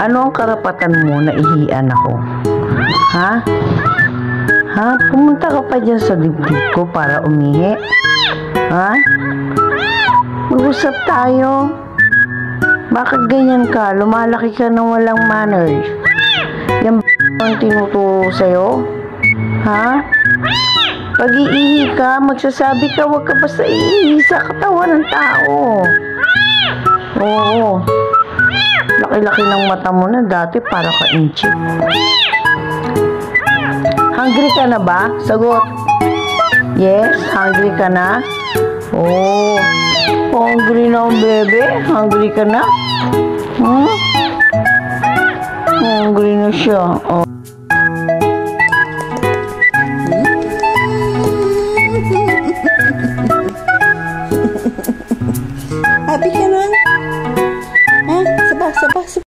Ano ang karapatan mo na ihian ako? Ha? Ha? Pumunta ka pa dyan sa dibdib ko para umihi? Ha? Mag-usap tayo. Bakit ganyan ka? Lumalaki ka ng walang manners. Yan ang tinuturo sa'yo? Ha? Pag iihi ka, magsasabi ka, huwag ka basta iihi sa katawan ng tao. Oo. Laki-laki ng mata mo na dati para ka inchik. Hungry ka na ba? Sagot. Yes, hungry ka na? Oh, hungry na ang bebe? Hungry ka na? Hungry na siya. Oh. Happy ka na? Ha? Sabah.